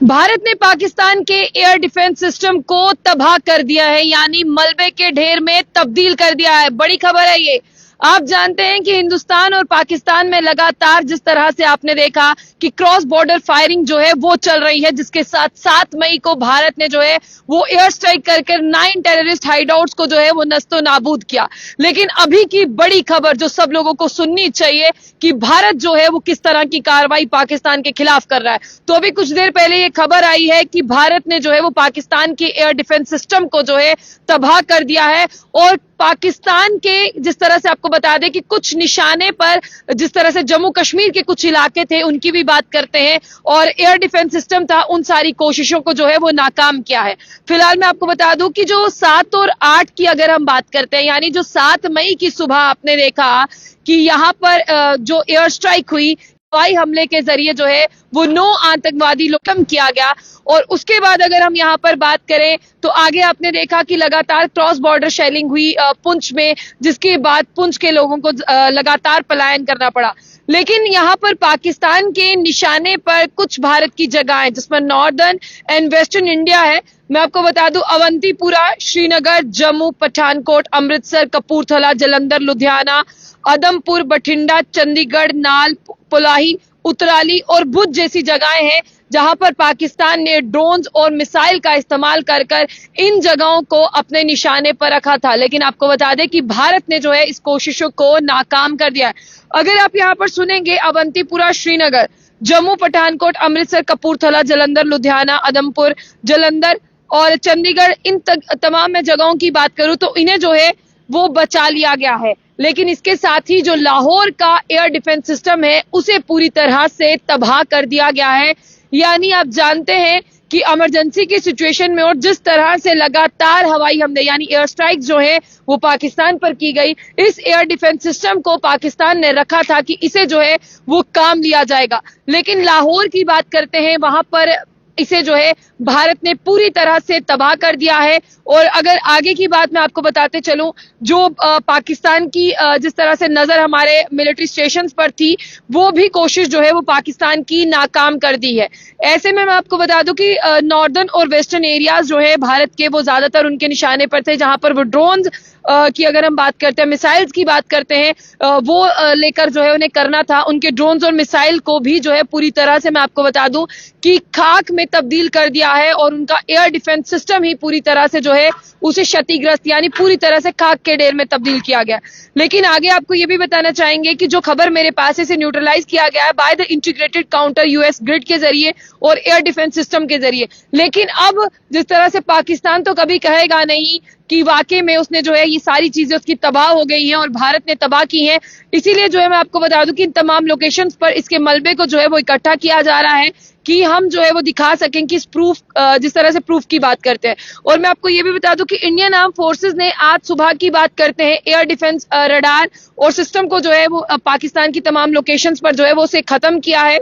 भारत ने पाकिस्तान के air defence system को तबाह कर दिया है, यानी मलबे के ढेर में तब्दील कर दिया है। बड़ी खबर है ये। आप जानते हैं कि हिंदुस्तान और पाकिस्तान में लगातार जिस तरह से आपने देखा कि क्रॉस बॉर्डर फायरिंग जो है वो चल रही है, जिसके साथ 7 मई को भारत ने जो है वो एयर स्ट्राइक कर 9 टेररिस्ट हाइडआउट्स को जो है वो नस्तो नाबूद किया। लेकिन अभी की बड़ी खबर जो सब लोगों को सुननी चाहिए कि भारत जो है वो किस तरह की कार्रवाई पाकिस्तान के खिलाफ कर रहा है। तो अभी कुछ देर पहले ये खबर आई है कि भारत ने जो है वो पाकिस्तान के एयर डिफेंस सिस्टम को जो है तबाह कर दिया है। और पाकिस्तान के जिस तरह से आपको बता दें कि कुछ निशाने पर जिस तरह से जम्मू कश्मीर के कुछ इलाके थे उनकी भी बात करते हैं, और एयर डिफेंस सिस्टम था, उन सारी कोशिशों को जो है वो नाकाम किया है। फिलहाल मैं आपको बता दूं कि जो 7 और 8 की अगर हम बात करते हैं, यानी जो 7 मई की सुबह आपने देखा कि यहां पर जो एयर स्ट्राइक हुई, हवाई हमले के जरिए जो है वो 9 आतंकवादी लोग कम किया गया। और उसके बाद अगर हम यहाँ पर बात करें तो आगे आपने देखा कि लगातार क्रॉस बॉर्डर शेलिंग हुई पुंछ में, जिसके बाद पुंछ के लोगों को लगातार पलायन करना पड़ा। लेकिन यहाँ पर पाकिस्तान के निशाने पर कुछ भारत की जगह है जिसमें नॉर्दर्न एंड वेस्टर्न इंडिया है। मैं आपको बता दूं, अवंतीपुरा, श्रीनगर, जम्मू, पठानकोट, अमृतसर, कपूरथला, जलंधर, लुधियाना, उधमपुर, बठिंडा, चंडीगढ़, नाल, पुलाही, उतराली और भुज जैसी जगहें हैं जहां पर पाकिस्तान ने ड्रोन्स और मिसाइल का इस्तेमाल कर इन जगहों को अपने निशाने पर रखा था। लेकिन आपको बता दें कि भारत ने जो है इस कोशिशों को नाकाम कर दिया है। अगर आप यहाँ पर सुनेंगे, अवंतीपुरा, श्रीनगर, जम्मू, पठानकोट, अमृतसर, कपूरथला, जलंधर, लुधियाना, उधमपुर, जलंधर और चंडीगढ़, इन तमाम मैं जगहों की बात करूं तो इन्हें जो है वो बचा लिया गया है। लेकिन इसके साथ ही जो लाहौर का एयर डिफेंस सिस्टम है उसे पूरी तरह से तबाह कर दिया गया है। यानी आप जानते हैं कि इमरजेंसी की सिचुएशन में और जिस तरह से लगातार हवाई हमले यानी एयर स्ट्राइक जो है वो पाकिस्तान पर की गई, इस एयर डिफेंस सिस्टम को पाकिस्तान ने रखा था कि इसे जो है वो काम लिया जाएगा। लेकिन लाहौर की बात करते हैं, वहां पर इसे जो है भारत ने पूरी तरह से तबाह कर दिया है। और अगर आगे की बात मैं आपको बताते चलूं, जो पाकिस्तान की जिस तरह से नजर हमारे मिलिट्री स्टेशंस पर थी, वो भी कोशिश जो है वो पाकिस्तान की नाकाम कर दी है। ऐसे में मैं आपको बता दूं कि नॉर्दर्न और वेस्टर्न एरियाज जो है भारत के, वो ज्यादातर उनके निशाने पर थे, जहां पर वो ड्रोन्स की अगर हम बात करते हैं, मिसाइल्स की बात करते हैं, वो लेकर जो है उन्हें करना था। उनके ड्रोन्स और मिसाइल को भी जो है पूरी तरह से मैं आपको बता दूं कि खाक में तब्दील कर दिया है, और उनका एयर डिफेंस सिस्टम ही पूरी तरह से जो है उसे क्षतिग्रस्त यानी पूरी तरह से खाक के ढेर में तब्दील किया गया। लेकिन आगे आपको ये भी बताना चाहेंगे कि जो खबर मेरे पास है, इसे न्यूट्रलाइज किया गया है by the integrated counter US grid के जरिए और एयर डिफेंस सिस्टम के जरिए। लेकिन अब जिस तरह से पाकिस्तान तो कभी कहेगा नहीं कि वाकई में उसने जो है ये सारी चीजें उसकी तबाह हो गई हैं और भारत ने तबाह की हैं, इसीलिए जो है मैं आपको बता दूं कि इन तमाम लोकेशंस पर इसके मलबे को जो है वो इकट्ठा किया जा रहा है कि हम जो है वो दिखा सकें कि इस प्रूफ, जिस तरह से प्रूफ की बात करते हैं। और मैं आपको ये भी बता दूं कि इंडियन आर्म फोर्सेस ने आज सुबह की बात करते हैं एयर डिफेंस रडार और सिस्टम को जो है वो पाकिस्तान की तमाम लोकेशंस पर जो है वो उसे खत्म किया है।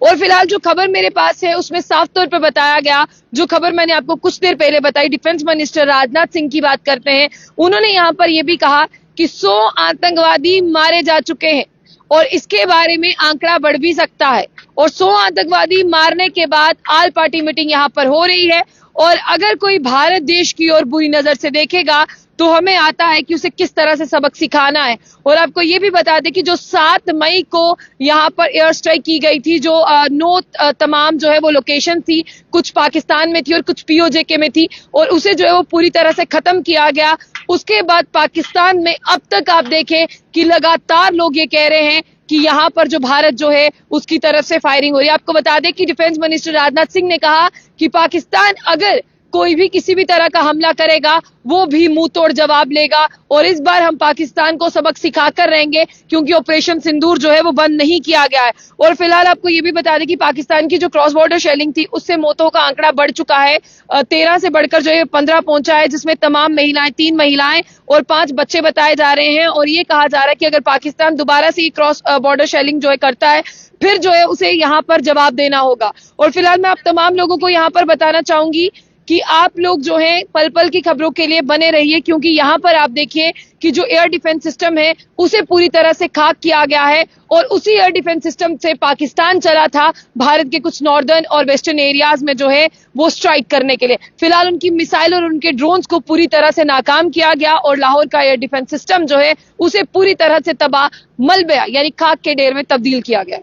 और फिलहाल जो खबर मेरे पास है उसमें साफ तौर पर बताया गया, जो खबर मैंने आपको कुछ देर पहले बताई, डिफेंस मिनिस्टर राजनाथ सिंह की बात करते हैं। उन्होंने यहाँ पर यह भी कहा कि 100 आतंकवादी मारे जा चुके हैं और इसके बारे में आंकड़ा बढ़ भी सकता है। और 100 आतंकवादी मारने के बाद आल पार्टी मीटिंग यहाँ पर हो रही है। और अगर कोई भारत देश की ओर बुरी नजर से देखेगा तो हमें आता है कि उसे किस तरह से सबक सिखाना है। और आपको ये भी बता दें कि जो 7 मई को यहाँ पर एयर स्ट्राइक की गई थी, जो 9 तमाम जो है वो लोकेशन थी, कुछ पाकिस्तान में थी और कुछ पीओजे में थी, और उसे जो है वो पूरी तरह से खत्म किया गया। उसके बाद पाकिस्तान में अब तक आप देखें कि लगातार लोग ये कह रहे हैं कि यहाँ पर जो भारत जो है उसकी तरफ से फायरिंग हो रही है। आपको बता दें कि डिफेंस मिनिस्टर राजनाथ सिंह ने कहा कि पाकिस्तान अगर कोई भी किसी भी तरह का हमला करेगा वो भी मुंह तोड़ जवाब लेगा, और इस बार हम पाकिस्तान को सबक सिखाकर रहेंगे क्योंकि ऑपरेशन सिंदूर जो है वो बंद नहीं किया गया है। और फिलहाल आपको ये भी बता दें कि पाकिस्तान की जो क्रॉस बॉर्डर शेलिंग थी उससे मौतों का आंकड़ा बढ़ चुका है, 13 से बढ़कर जो है 15 पहुंचा है, जिसमें तमाम महिलाएं, 3 महिलाएं और 5 बच्चे बताए जा रहे हैं। और ये कहा जा रहा है कि अगर पाकिस्तान दोबारा से क्रॉस बॉर्डर शेलिंग जो है करता है, फिर जो है उसे यहाँ पर जवाब देना होगा। और फिलहाल मैं आप तमाम लोगों को यहाँ पर बताना चाहूंगी कि आप लोग जो है पल पल की खबरों के लिए बने रहिए, क्योंकि यहाँ पर आप देखिए कि जो एयर डिफेंस सिस्टम है उसे पूरी तरह से खाक किया गया है और उसी एयर डिफेंस सिस्टम से पाकिस्तान चला था भारत के कुछ नॉर्दर्न और वेस्टर्न एरियाज में जो है वो स्ट्राइक करने के लिए। फिलहाल उनकी मिसाइल और उनके ड्रोन्स को पूरी तरह से नाकाम किया गया और लाहौर का एयर डिफेंस सिस्टम जो है उसे पूरी तरह से तबाह, मलबे यानी खाक के ढेर में तब्दील किया गया।